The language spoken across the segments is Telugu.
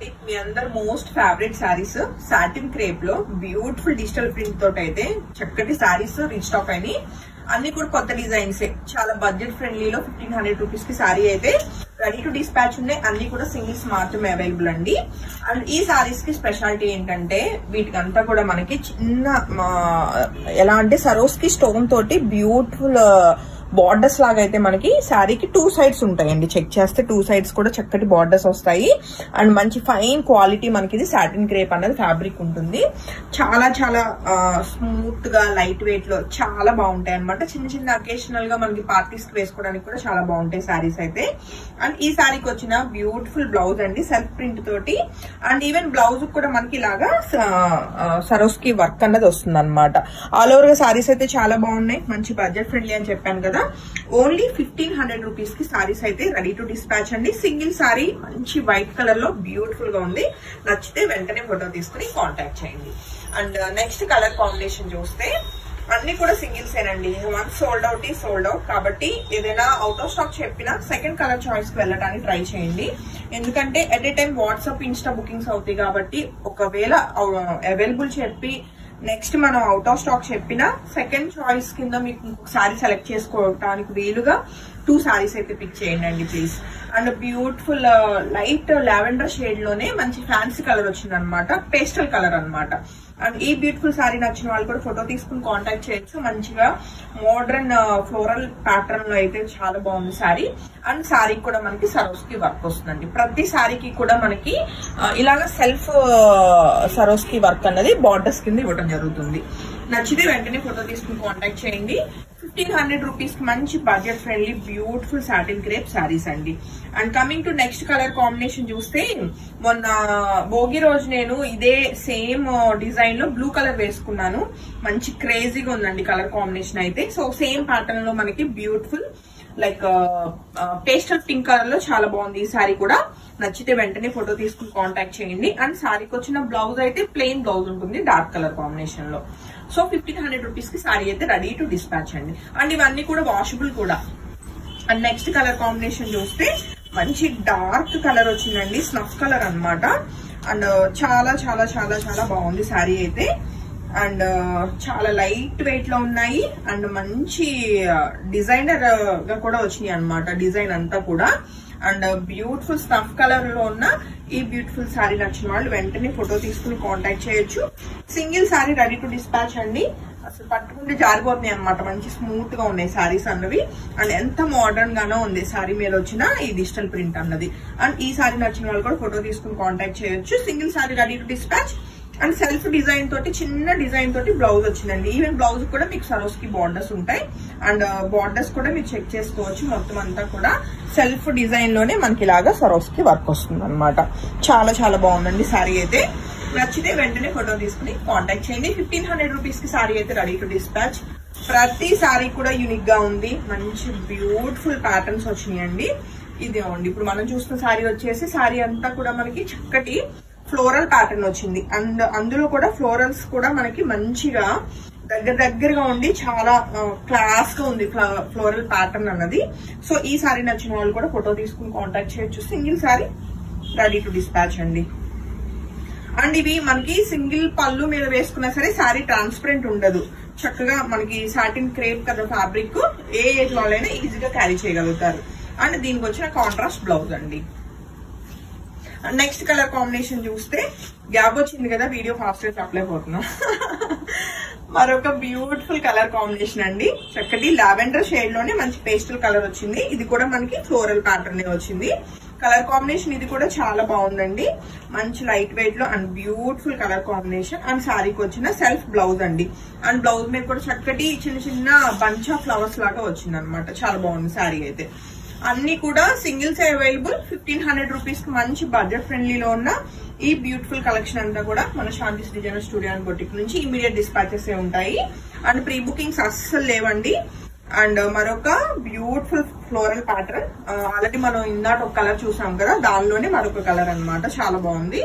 అండి, మీ అందరు most favourite saris satin crepe లో బ్యూటిఫుల్ డిజిటల్ ప్రింట్ తోటి అయితే చక్కటి శారీస్ రీచ్ స్టాక్ అయినాయి. అన్ని కూడా కొత్త డిజైన్స్, చాలా బడ్జెట్ ఫ్రెండ్లీలో 1500 రూపీస్ కి శారీ అయితే రెడీ టు డిస్పాచ్ ఉన్నాయి. అన్ని కూడా సింగిల్స్ మాత్రమే అవైలబుల్ అండి. అండ్ ఈ శారీస్ కి స్పెషాలిటీ ఏంటంటే వీటికి అంతా కూడా మనకి చిన్న ఎలా అంటే సరోస్కి స్టోన్ తోటి బ్యూటిఫుల్ బార్డర్స్ లాగా అయితే మనకి శారీకి 2 సైడ్స్ ఉంటాయండి. చెక్ చేస్తే 2 సైడ్స్ కూడా చక్కటి బార్డర్స్ వస్తాయి. అండ్ మంచి ఫైన్ క్వాలిటీ మనకి ఇది సాటిన్ క్రేప్ అనేది ఫ్యాబ్రిక్ ఉంటుంది. చాలా చాలా స్మూత్ గా లైట్ వెయిట్ లో చాలా బాగుంటాయి అనమాట. చిన్న చిన్న అకేషనల్ గా మనకి పార్టీస్ కి వేసుకోవడానికి కూడా చాలా బాగుంటాయి శారీస్ అయితే. అండ్ ఈ శారీకి వచ్చిన బ్యూటిఫుల్ బ్లౌజ్ అండి, సెల్ఫ్ ప్రింట్ తోటి. అండ్ ఈవెన్ బ్లౌజ్ కూడా మనకి ఇలాగా సరోస్కి వర్క్ అన్నది వస్తుంది అనమాట. ఆల్ ఓవర్ గా శారీస్ అయితే చాలా బాగున్నాయి, మంచి బడ్జెట్ ఫ్రెండ్లీ అని చెప్పాను కదా. ఓన్లీ 1500 రూపీస్ కి సారీస్ అయితే రెడీ టు డిస్పాచ్ అండి. సింగిల్ సారీ మంచి వైట్ కలర్ లో బ్యూటిఫుల్ గా ఉంది. నచ్చితే వెంటనే ఫోటో తీసుకుని కాంటాక్ట్ చేయండి. అండ్ నెక్స్ట్ కలర్ కాంబినేషన్ చూస్తే అన్ని కూడా సింగిల్స్ ఏనండి. వన్ సోల్డ్ అవుట్ ఈ సోల్డ్ అవుట్ కాబట్టి ఏదైనా అవుట్ ఆఫ్ స్టాక్ చెప్పినా సెకండ్ కలర్ చాయిస్ కి వెళ్ళడానికి ట్రై చేయండి. ఎందుకంటే at a time WhatsApp Insta bookings అవుతాయి కాబట్టి ఒకవేళ అవైలబుల్ చెప్పి నెక్స్ట్ మనం అవుట్ ఆఫ్ స్టాక్ చెప్పిన సెకండ్ చాయిస్ కింద మీకు ఇంకొక సారీ సెలెక్ట్ చేసుకోవడానికి వీలుగా 2 సారీస్ అయితే పిక్ చేయండి అండి please. And beautiful light lavender shade లోనే మంచి ఫ్యాన్సీ కలర్ వచ్చింది అనమాట, పేస్టల్ కలర్ అనమాట. అండ్ ఈ బ్యూటిఫుల్ సారీ నచ్చిన వాళ్ళు కూడా ఫోటో తీసుకుని కాంటాక్ట్ చేయొచ్చు. మంచిగా మోడర్న్ ఫ్లోరల్ ప్యాటర్న్ లో అయితే చాలా బాగుంది సారీ. అండ్ సారీకి కూడా మనకి సరోస్కి వర్క్ వస్తుందండి. ప్రతి సారీకి కూడా మనకి ఇలాగ సెల్ఫ్ సరోస్కి వర్క్ అన్నది బార్డర్స్ కింద ఇవ్వడం జరుగుతుంది. నచ్చితే వెంటనే ఫోటో తీసుకుని కాంటాక్ట్ చేయండి. 1500 రూపీస్ మంచి budget friendly beautiful satin crepe sarees అండి. And coming to next colour combination చూస్తే మొన్న భోగి రోజు నేను ఇదే సేమ్ డిజైన్ లో బ్లూ కలర్ వేసుకున్నాను. మంచి క్రేజీగా ఉందండి కలర్ కాంబినేషన్ అయితే. సో సేమ్ ప్యాటర్న్ లో మనకి beautiful like pastel pink colour లో చాలా బాగుంది ఈ సారీ కూడా. నచ్చితే వెంటనే ఫోటో తీసుకుని కాంటాక్ట్ చేయండి. అండ్ సారీకి వచ్చిన బ్లౌజ్ అయితే ప్లెయిన్ బ్లౌజ్ ఉంటుంది డార్క్ కలర్ కాంబినేషన్ లో. సో 1500 రూపీస్ కి సారీ అయితే రెడీ టు డిస్పాచ్ అండి. అండ్ ఇవన్నీ కూడా వాషబుల్ కూడా. అండ్ నెక్స్ట్ కలర్ కాంబినేషన్ చూస్తే మంచి డార్క్ కలర్ వచ్చిందండి, స్నఫ్ కలర్ అన్నమాట. అండ్ చాలా చాలా చాలా చాలా బాగుంది సారీ అయితే. అండ్ చాలా లైట్ వెయిట్ లో ఉన్నాయి. అండ్ మంచి డిజైనర్ గా కూడా వచ్చినాయి అనమాట డిజైన్ అంతా కూడా. అండ్ బ్యూటిఫుల్ స్నఫ్ కలర్ లో ఉన్న ఈ బ్యూటిఫుల్ సారీ నచ్చిన వాళ్ళు వెంటనే ఫోటో తీసుకుని కాంటాక్ట్ చేయొచ్చు. Single sorry ready to dispatch అండి. అసలు పట్టుకుంటే జారిపోతున్నాయి అనమాట, మంచి స్మూత్ గా ఉన్నాయి సారీస్ అన్నవి. అండ్ ఎంత మోడర్న్ గానో ఉంది సారీ మీద వచ్చిన ఈ డిజిటల్ ప్రింట్ అన్నది. అండ్ ఈ సారీ నచ్చిన వాళ్ళు కూడా ఫోటో తీసుకుని కాంటాక్ట్ చేయొచ్చు. Single sorry ready to dispatch. And self design తోటి చిన్న డిజైన్ తోటి బ్లౌజ్ వచ్చిందండి. ఈవెన్ బ్లౌజ్ కూడా మీకు సరోస్కి బార్డర్స్ ఉంటాయి. అండ్ బార్డర్స్ కూడా మీరు చెక్ చేసుకోవచ్చు. మొత్తం అంతా కూడా సెల్ఫ్ డిజైన్ లోనే మనకి ఇలాగా సరోస్కి వర్క్ వస్తుంది అనమాట. చాలా చాలా బాగుందండి సారీ అయితే. నచ్చితే వెంటనే ఫోటో తీసుకుని కాంటాక్ట్ చేయండి. 1500 రూపీస్ కి సారీ అయితే రెడీ టు డిస్పాచ్. ప్రతి సారీ కూడా యూనిక్ గా ఉంది, మంచి బ్యూటిఫుల్ ప్యాటర్న్స్ వచ్చినాయండి. ఇదే అండి ఇప్పుడు మనం చూస్తున్న సారీ వచ్చేసి సారీ అంతా కూడా మనకి చక్కటి ఫ్లోరల్ ప్యాటర్న్ వచ్చింది. అండ్ అందులో కూడా ఫ్లోరల్స్ కూడా మనకి మంచిగా దగ్గరగా ఉండి చాలా క్లాస్ గా ఉంది ఫ్లోరల్ ప్యాటర్న్ అన్నది. సో ఈ సారీ నచ్చిన వాళ్ళు కూడా ఫోటో తీసుకుని కాంటాక్ట్ చేయొచ్చు. Single sorry ready to dispatch అండి. అండ్ ఇవి మనకి సింగిల్ పళ్ళు మీద వేసుకున్నా సరే సారీ ట్రాన్స్పరెంట్ ఉండదు. చక్కగా మనకి సాటిన్ క్రేప్ కదా ఫ్యాబ్రిక్, ఏ ఏజ్ వాళ్ళైనా ఈజీగా క్యారీ చేయగలుగుతారు. అండ్ దీనికి వచ్చిన కాంట్రాస్ట్ బ్లౌజ్ అండి. నెక్స్ట్ కలర్ కాంబినేషన్ చూస్తే గ్యాప్ వచ్చింది కదా, వీడియో ఫాస్ట్ గా అప్లై పోతున్నాం. మరొక బ్యూటిఫుల్ కలర్ కాంబినేషన్ అండి. చక్కటి లావెండర్ షేడ్ లోనే మంచి పేస్టల్ కలర్ వచ్చింది. ఇది కూడా మనకి ఫ్లోరల్ ప్యాటర్న్ వచ్చింది. కలర్ కాంబినేషన్ ఇది కూడా చాలా బాగుందండి. మంచి లైట్ వెయిట్ లో and beautiful colour combination. And సారీకి వచ్చిన సెల్ఫ్ బ్లౌజ్ అండి. అండ్ బ్లౌజ్ మీద కూడా చక్కటి చిన్న చిన్న బంచ్ ఆఫ్ ఫ్లవర్స్ లాగా వచ్చింది అనమాట. చాలా బాగుంది సారీ అయితే. అన్ని కూడా సింగిల్స్ అవైలబుల్. 1500 రూపీస్ కి మంచి బడ్జెట్ ఫ్రెండ్లీలో ఉన్న ఈ బ్యూటిఫుల్ కలెక్షన్ అంతా కూడా మన Shanthi's designer studio and boutique నుంచి ఇమీడియట్ డిస్పాచెస్ ఉంటాయి. అండ్ ప్రీ బుకింగ్స్ అస్సలు లేవండి. అండ్ మరొక బ్యూటిఫుల్ ఫ్లోరల్ ప్యాటర్న్, ఆల్రెడీ మనం ఇందాక ఒక కలర్ చూసాం కదా, దానిలోనే మరొక కలర్ అన్నమాట. చాలా బాగుంది.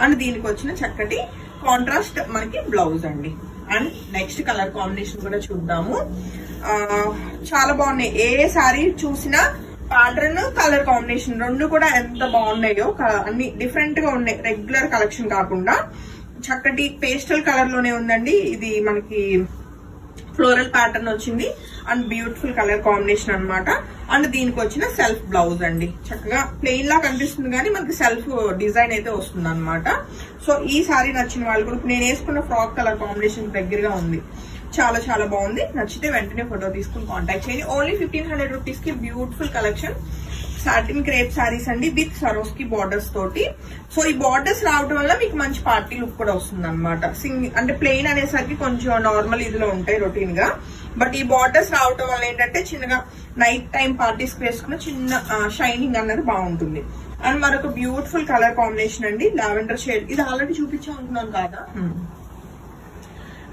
అండ్ దీనికి వచ్చిన చక్కటి కాంట్రాస్ట్ మనకి బ్లౌజ్ అండి. అండ్ నెక్స్ట్ కలర్ కాంబినేషన్ కూడా చూద్దాము. చాలా బాగున్నాయి. ఏ సారీ చూసినా ప్యాటర్న్ కలర్ కాంబినేషన్ రెండు కూడా ఎంత బాగున్నాయో, అన్ని డిఫరెంట్ గా ఉన్నాయి, రెగ్యులర్ కలెక్షన్ కాకుండా చక్కటి పేస్టల్ కలర్ లోనే ఉందండి. ఇది మనకి ఫ్లోరల్ ప్యాటర్న్ వచ్చింది అండ్ బ్యూటిఫుల్ కలర్ కాంబినేషన్ అన్నమాట. అండ్ దీనికి వచ్చిన సెల్ఫ్ బ్లౌజ్ అండి, చక్కగా ప్లెయిన్ లా కనిపిస్తుంది కానీ మనకి సెల్ఫ్ డిజైన్ అయితే వస్తుంది అనమాట. సో ఈ సారీ నచ్చిన వాళ్ళు కూడా, నేను వేసుకున్న ఫ్రాక్ కలర్ కాంబినేషన్ దగ్గరగా ఉంది, చాలా చాలా బాగుంది. నచ్చితే వెంటనే ఫోటో తీసుకుని కాంటాక్ట్ చేయండి. ఓన్లీ 1500 రూపీస్ కి beautiful collection satin crepe saris అండి విత్ సరోస్కి బార్డర్స్ తోటి. సో ఈ బార్డర్స్ రావడం వల్ల మీకు మంచి పార్టీ లుక్ కూడా వస్తుంది అనమాట. అంటే ప్లెయిన్ అనేసరికి కొంచెం నార్మల్ ఇదిలో ఉంటాయి రొటీన్ గా, బట్ ఈ బార్డర్స్ రావడం వల్ల ఏంటంటే చిన్నగా నైట్ టైం పార్టీస్ కి వేసుకున్న చిన్న షైనింగ్ అన్నది బాగుంటుంది. అండ్ మరొక బ్యూటిఫుల్ కలర్ కాంబినేషన్ అండి, లావెండర్ షేడ్. ఇది ఆల్రెడీ చూపించా అనుకున్నాను కదా,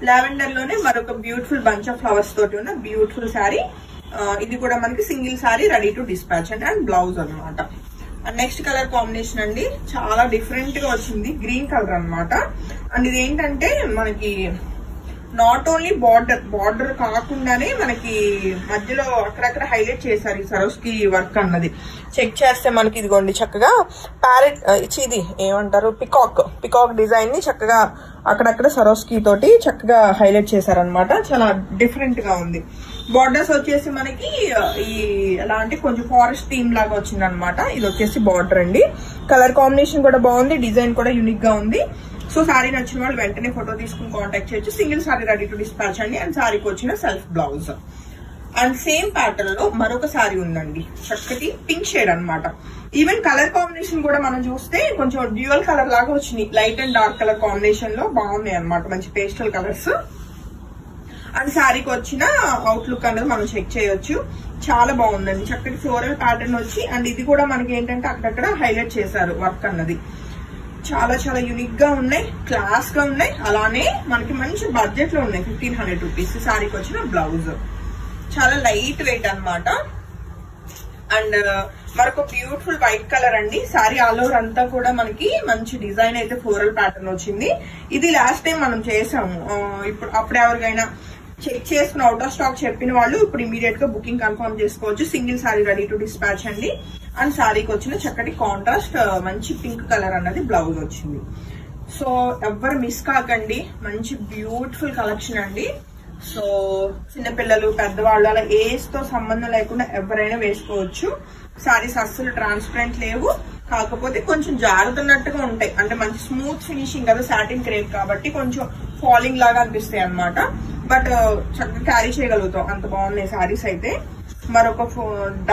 లావెండర్ లోనే మరొక బ్యూటిఫుల్ బంచ్ ఆఫ్ ఫ్లవర్స్ తోటి ఉన్న బ్యూటిఫుల్ శారీ. ఇది కూడా మనకి single sari ready to dispatch and blouse అనమాట. నెక్స్ట్ కలర్ కాంబినేషన్ అండి, చాలా డిఫరెంట్ గా వచ్చింది, గ్రీన్ కలర్ అనమాట. అండ్ ఇది ఏంటంటే మనకి నాట్ ఓన్లీ బార్డర్ కాకుండానే మనకి మధ్యలో అక్కడక్కడ హైలైట్ చేశారు ఈ సరోస్కి వర్క్ అన్నది. చెక్ చేస్తే మనకి ఇదిగోండి చక్కగా ప్యారెట్ ఇది ఏమంటారు పికాక్ డిజైన్ ని చక్కగా అక్కడక్కడ సరోస్కి తోటి చక్కగా హైలైట్ చేశారనమాట. చాలా డిఫరెంట్ గా ఉంది. బార్డర్స్ వచ్చేసి మనకి ఈ ఎలా అంటే కొంచెం ఫారెస్ట్ థీమ్ లాగా వచ్చింది అనమాట. ఇది వచ్చేసి బార్డర్ అండి. కలర్ కాంబినేషన్ కూడా బాగుంది, డిజైన్ కూడా యూనిక్ గా ఉంది. సో సారీ నచ్చిన వాళ్ళు వెంటనే ఫోటో తీసుకుని కాంటాక్ట్ చేయొచ్చు. Single sorry ready to dispatch అండి. అండ్ సారీకి వచ్చిన self blouse. And same pattern లో మరొక సారీ ఉందండి, చక్కటి పింక్ షేడ్ అనమాట. ఈవెన్ కలర్ కాంబినేషన్ కూడా మనం చూస్తే కొంచెం డ్యూయల్ కలర్ లాగా వచ్చినాయి, light and dark colour combination లో బాగున్నాయి అనమాట, మంచి పేస్టల్ కలర్స్. అండ్ శారీకి వచ్చిన అవుట్లుక్ అనేది మనం చెక్ చేయొచ్చు, చాలా బాగుందండి. చక్కటి ఫ్లోరల్ ప్యాటర్న్ వచ్చి, అండ్ ఇది కూడా మనకి ఏంటంటే అక్కడక్కడ హైలైట్ చేశారు వర్క్ అన్నది. చాలా చాలా యూనిక్ గా ఉన్నాయి, క్లాస్ గా ఉన్నాయి, అలానే మనకి మంచి బడ్జెట్ లో ఉన్నాయి. 1500 రూపీస్ శారీకి వచ్చిన బ్లౌజ్, చాలా లైట్ వెయిట్ అనమాట. అండ్ మరొక బ్యూటిఫుల్ వైట్ కలర్ అండి. శారీ ఆల్ ఓవర్ అంతా కూడా మనకి మంచి డిజైన్ అయితే ఫ్లోరల్ ప్యాటర్న్ వచ్చింది. ఇది లాస్ట్ టైం మనం చేసాము. ఇప్పుడు అప్పుడు ఎవరికైనా చెక్ చేసుకుని అవుట్ ఆఫ్ స్టాక్ చెప్పిన వాళ్ళు ఇప్పుడు ఇమీడియట్ గా బుకింగ్ కన్ఫర్మ్ చేసుకోవచ్చు. Single sorry ready to dispatch అండి. అండ్ సారీకి వచ్చిన చక్కటి కాంట్రాస్ట్ మంచి పింక్ కలర్ అన్నది బ్లౌజ్ వచ్చింది. సో ఎవ్వరు మిస్ కాకండి, మంచి బ్యూటిఫుల్ కలెక్షన్ అండి. సో చిన్నపిల్లలు పెద్దవాళ్ళు అలా ఏజ్ తో సంబంధం లేకుండా ఎవరైనా వేసుకోవచ్చు. సారీస్ అస్సలు ట్రాన్స్పరెంట్ లేవు, కాకపోతే కొంచెం జారుతున్నట్టుగా ఉంటాయి. అంటే మంచి స్మూత్ ఫినిషింగ్ కదా, సాటిన్ క్రేప్ కాబట్టి కొంచెం ఫాలింగ్ లాగా అనిపిస్తాయి అనమాట. బట్ చక్కగా క్యారీ చేయగలుగుతాం, అంత బాగున్నాయి సారీస్ అయితే. మరొక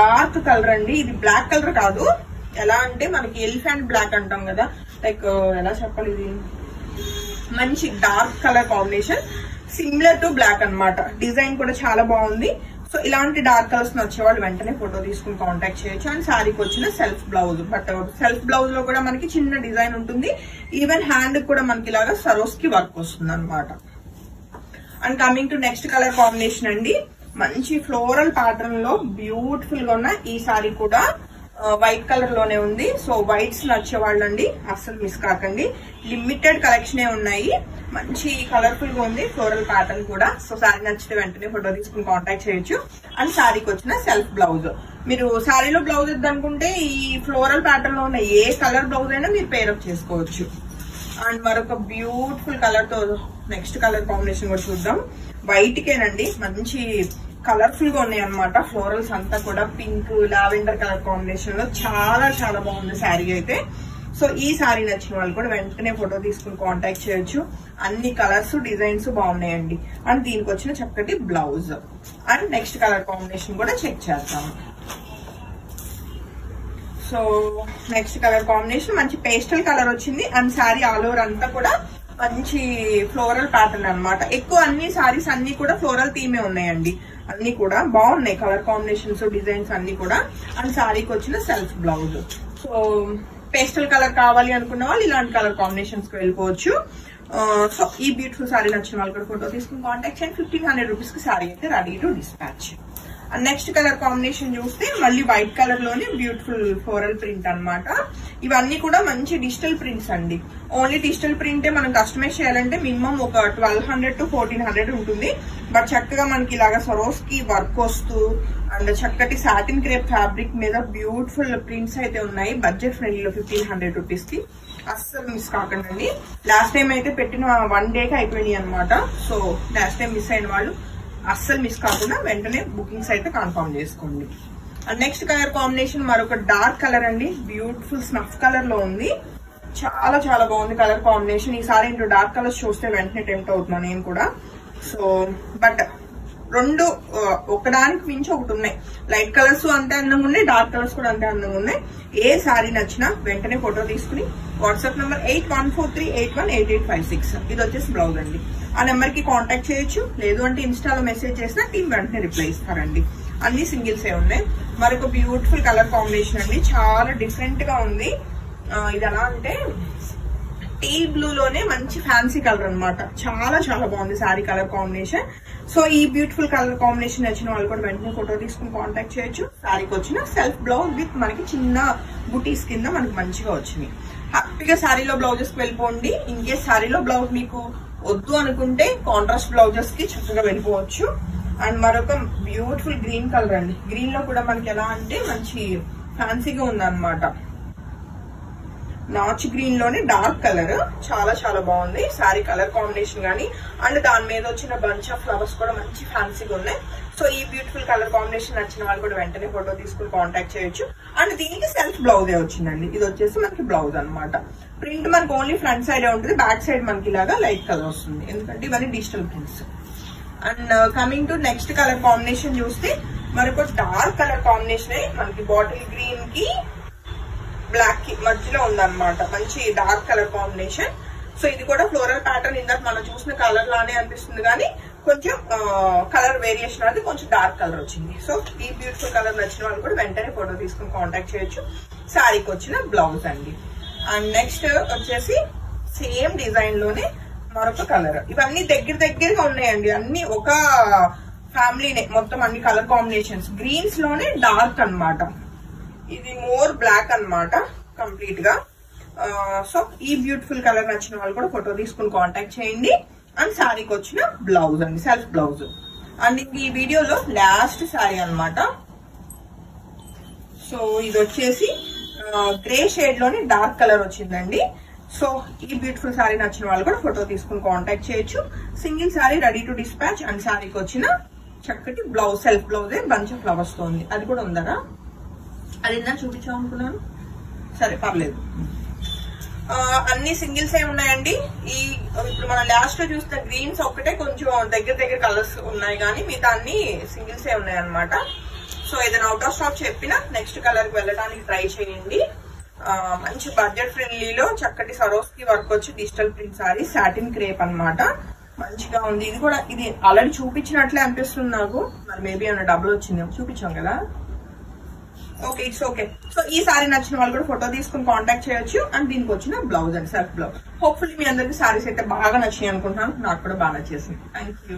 డార్క్ కలర్ అండి, ఇది బ్లాక్ కలర్ కాదు, ఎలా అంటే మనకి ఎలిఫెంట్ బ్లాక్ అంటాం కదా, లైక్ ఎలా చెప్పాలి, ఇది మంచి dark colour combination, similar to black అన్నమాట. డిజైన్ కూడా చాలా బాగుంది. సో ఇలాంటి డార్క్ కలర్స్ నచ్చేవాళ్ళు వెంటనే ఫోటో తీసుకుని కాంటాక్ట్ చేయొచ్చు. అండ్ శారీకి వచ్చిన self blouse, but self blouse లో కూడా మనకి చిన్న డిజైన్ ఉంటుంది. ఈవెన్ హ్యాండ్ కూడా మనకి ఇలాగా సరోస్కి వర్క్ వస్తుంది అనమాట. And coming to next colour combination అండి, మంచి ఫ్లోరల్ ప్యాటర్న్ లో బ్యూటిఫుల్ గా ఉన్న ఈ సారీ కూడా వైట్ కలర్ లోనే ఉంది. సో వైట్స్ నచ్చేవాళ్ళండి అస్సలు మిస్ కాకండి, లిమిటెడ్ కలెక్షనే ఉన్నాయి. మంచి కలర్ఫుల్ గా ఉంది ఫ్లోరల్ ప్యాటర్న్ కూడా. సో శారీ నచ్చితే వెంటనే ఫోటో తీసుకుని కాంటాక్ట్ చేయొచ్చు. అండ్ శారీకి వచ్చిన సెల్ఫ్ బ్లౌజ్, మీరు శారీలో బ్లౌజ్ ఇద్దనుకుంటే ఈ ఫ్లోరల్ ప్యాటర్న్ లో ఉన్న ఏ కలర్ బ్లౌజ్ అయినా మీరు పేరప్ చేసుకోవచ్చు. అండ్ మరొక బ్యూటిఫుల్ కలర్ తో నెక్స్ట్ కలర్ కాంబినేషన్ కూడా చూద్దాం. వైట్ కేనండి, మంచి కలర్ఫుల్ గా ఉన్నాయి అనమాట. ఫ్లోరల్స్ అంతా కూడా పింక్ లావెండర్ కలర్ కాంబినేషన్ లో చాలా చాలా బాగుంది శారీ అయితే. సో ఈ శారీ నచ్చిన వాళ్ళు కూడా వెంటనే ఫోటో తీసుకుని కాంటాక్ట్ చేయొచ్చు. అన్ని కలర్స్ డిజైన్స్ బాగున్నాయండి. అండ్ దీనికి వచ్చిన చక్కటి blouse. And next colour combination కూడా చెక్ చేద్దాం. సో నెక్స్ట్ కలర్ కాంబినేషన్ మంచి పేస్టల్ కలర్ వచ్చింది. అండ్ శారీ ఆల్ ఓవర్ అంతా కూడా మంచి ఫ్లోరల్ ప్యాటర్న్ అనమాట. ఎక్కువ అన్ని సారీస్ అన్ని కూడా ఫ్లోరల్ థీమే ఉన్నాయండి, అన్ని కూడా బాగున్నాయి కలర్ కాంబినేషన్స్ డిజైన్స్ అన్ని కూడా. అండ్ శారీకి వచ్చిన self blouse. So pastel colour కావాలి అనుకున్న వాళ్ళు ఇలాంటి కలర్ కాంబినేషన్స్ కి వెళ్ళిపోవచ్చు. సో ఈ బ్యూటిఫుల్ సారీ నచ్చిన వాళ్ళు కూడా ఫోటో తీసుకుని కాంటాక్ట్ చేయండి. 1500 రూపీస్ కి సారీ అయితే ready to dispatch. Next colour combination చూస్తే మళ్ళీ వైట్ కలర్ లోనే బ్యూటిఫుల్ ఫ్లోరల్ ప్రింట్ అనమాట. ఇవన్నీ కూడా మంచి డిజిటల్ ప్రింట్స్ అండి. ఓన్లీ డిజిటల్ ప్రింటే మనం కస్టమైజ్ చేయాలంటే మినిమం ఒక 1200 to 1400 ఉంటుంది. బట్ చక్కగా మనకి ఇలాగా సరోస్కి వర్క్ వస్తూ అండ్ చక్కటి సాటిన్ క్రేప్ ఫ్యాబ్రిక్ మీద బ్యూటిఫుల్ ప్రింట్స్ అయితే ఉన్నాయి. బడ్జెట్ ఫ్రెండ్లీలో 1500 రూపీస్ కి అస్సలు మిస్ కాకండి. లాస్ట్ టైం అయితే పెట్టిన 1 డేకి అయిపోయినాయి అనమాట. సో లాస్ట్ టైం మిస్ అయిన వాళ్ళు అస్సలు మిస్ కాకుండా వెంటనే బుకింగ్స్ అయితే కన్ఫర్మ్ చేసుకోండి. అండ్ నెక్స్ట్ కలర్ కాంబినేషన్ మరొక డార్క్ కలర్ అండి. బ్యూటిఫుల్ స్నఫ్ కలర్ లో ఉంది. చాలా చాలా బాగుంది కలర్ కాంబినేషన్. ఈసారి ఇంటూ డార్క్ కలర్స్ చూస్తే వెంటనే టెంప్ట్ అవుతున్నాను నేను కూడా. సో బట్ రెండు ఒకదానికి మించి ఒకటి ఉన్నాయి. లైట్ కలర్స్ అంతే అందంగా ఉన్నాయి, డార్క్ కలర్స్ కూడా అంతే అందంగా ఉన్నాయి. ఏ సారీ నచ్చినా వెంటనే ఫోటో తీసుకుని వాట్సాప్ నంబర్ 8143818856 ఇది వచ్చేసి బ్లౌజ్ అండి. ఆ నెంబర్ కి కాంటాక్ట్ చేయొచ్చు. లేదు అంటే ఇన్స్టాలో మెసేజ్ చేసినా టీం వెంటనే రిప్లై ఇస్తారండి. అన్ని సింగిల్స్ ఏ ఉన్నాయి. మరొక బ్యూటిఫుల్ కలర్ కాంబినేషన్ అండి. చాలా డిఫరెంట్ గా ఉంది. ఇది ఎలా అంటే టీ బ్లూ లోనే మంచి ఫ్యాన్సీ కలర్ అనమాట. చాలా చాలా బాగుంది సారీ కలర్ కాంబినేషన్. సో ఈ బ్యూటిఫుల్ కలర్ కాంబినేషన్ నచ్చిన వాళ్ళు కూడా వెంటనే ఫోటో తీసుకుని కాంటాక్ట్ చేయొచ్చు. సారీకి వచ్చిన సెల్ఫ్ బ్లౌజ్ విత్ మనకి చిన్న బుటీస్ కింద మనకి మంచిగా వచ్చినాయి. హ్యాపీగా సారీలో బ్లౌజెస్ కి వెళ్ళిపోండి. ఇన్ కేస్ సారీలో బ్లౌజ్ మీకు వద్దు అనుకుంటే కాంట్రాస్ట్ బ్లౌజెస్ కి చక్కగా వెళ్ళిపోవచ్చు. అండ్ మరొక బ్యూటిఫుల్ గ్రీన్ కలర్ అండి. గ్రీన్ లో కూడా మనకి ఎలా అంటే మంచి ఫ్యాన్సీగా ఉందన్నమాట. నాచ్ గ్రీన్ లోనే డార్క్ కలర్ చాలా చాలా బాగుంది సారీ కలర్ కాంబినేషన్ గానీ. అండ్ దాని మీద వచ్చిన బంచ్ ఆఫ్ ఫ్లవర్స్ కూడా మంచి ఫ్యాన్సీగా ఉన్నాయి. సో ఈ బ్యూటిఫుల్ కలర్ కాంబినేషన్ నచ్చిన వాళ్ళు కూడా వెంటనే ఫోటో తీసుకుని కాంటాక్ట్ చేయొచ్చు. అండ్ దీనికి సెల్ఫ్ బ్లౌజే వచ్చిందండి. ఇది వచ్చేసి మనకి బ్లౌజ్ అనమాట. ప్రింట్ మనకి ఓన్లీ ఫ్రంట్ సైడ్ ఉంటుంది, బ్యాక్ సైడ్ మనకి ఇలాగా లైట్ కలర్ వస్తుంది, ఎందుకంటే ఇవన్నీ digital prints. And coming to next colour combination చూస్తే మరొక డార్క్ కలర్ కాంబినేషన్ మనకి బాటిల్ గ్రీన్ కి బ్లాక్ కి మధ్యలో ఉందన్నమాట. మంచి డార్క్ కలర్ కాంబినేషన్. సో ఇది కూడా ఫ్లోరల్ ప్యాటర్న్ ఇందాక మనం చూసిన కలర్ లానే అనిపిస్తుంది కానీ కొంచెం కలర్ వేరియేషన్ అనేది కొంచెం డార్క్ కలర్ వచ్చింది. సో ఈ బ్యూటిఫుల్ కలర్ నచ్చిన వాళ్ళు కూడా వెంటనే ఫోటో తీసుకుని కాంటాక్ట్ చేయొచ్చు. శారీకి వచ్చిన బ్లౌజ్ అండి. అండ్ నెక్స్ట్ వచ్చేసి సేమ్ డిజైన్ లోనే మరొక కలర్. ఇవన్నీ దగ్గరగా ఉన్నాయండి. అన్ని ఒక ఫ్యామిలీనే మొత్తం అన్ని కలర్ కాంబినేషన్స్. గ్రీన్స్ లోనే డార్క్ అన్నమాట. ఇది మోర్ బ్లాక్ అన్నమాట కంప్లీట్ గా. సో ఈ బ్యూటిఫుల్ కలర్ నచ్చిన వాళ్ళు కూడా ఫోటో తీసుకుని కాంటాక్ట్ చేయండి. అండ్ శారీకి వచ్చిన బ్లౌజ్ అండి, సెల్ఫ్ బ్లౌజ్. అండ్ ఈ వీడియోలో లాస్ట్ శారీ అన్నమాట. సో ఇది వచ్చేసి గ్రే షేడ్ లోని డార్క్ కలర్ వచ్చిందండి. సో ఈ బ్యూటిఫుల్ శారీ నచ్చిన వాళ్ళు కూడా ఫోటో తీసుకుని కాంటాక్ట్ చేయొచ్చు. Single sari ready to dispatch. And శారీకి వచ్చిన చక్కటి బ్లౌజ్, సెల్ఫ్ బ్లౌజే బంచ్ ఆఫ్ ఫ్లవర్స్ తో ఉంది. అది కూడా ఉందరా, అది ఇందా చూపించాం అనుకున్నాను. సరే పర్లేదు. అన్ని సింగిల్స్ ఏ ఉన్నాయండి. ఈ ఇప్పుడు మన లాస్ట్ లో చూస్తే గ్రీన్స్ ఒక్కటే కొంచెం దగ్గర కలర్స్ ఉన్నాయి కానీ మిగతా అన్ని సింగిల్స్ ఏ ఉన్నాయి అనమాట. సో ఏదైనా అవుట్ ఆఫ్ స్టాక్ చెప్పినా నెక్స్ట్ కలర్ కి వెళ్ళడానికి ట్రై చేయండి. మంచి బడ్జెట్ ఫ్రెండ్లీలో చక్కటి సరోస్కి వర్క్ వచ్చి digital print sorry satin crepe అన్నమాట. మంచిగా ఉంది. ఇది కూడా ఇది ఆల్రెడీ చూపించినట్లే అనిపిస్తుంది నాకు. మరి మేబీ ఏమైనా డబ్బులు వచ్చిందేమో, చూపించాం కదా. Okay, it's okay. సో ఈ సారీ నచ్చిన వాళ్ళు కూడా ఫోటో తీసుకుని కాంటాక్ట్ చేయొచ్చు. అండ్ దీనికి వచ్చిన blouse and self blouse. Hopefully మీ అందరికి సారీస్ అయితే బాగా నచ్చినాయి అనుకుంటున్నాను. నాకు కూడా బాగా నచ్చేసింది. Thank you.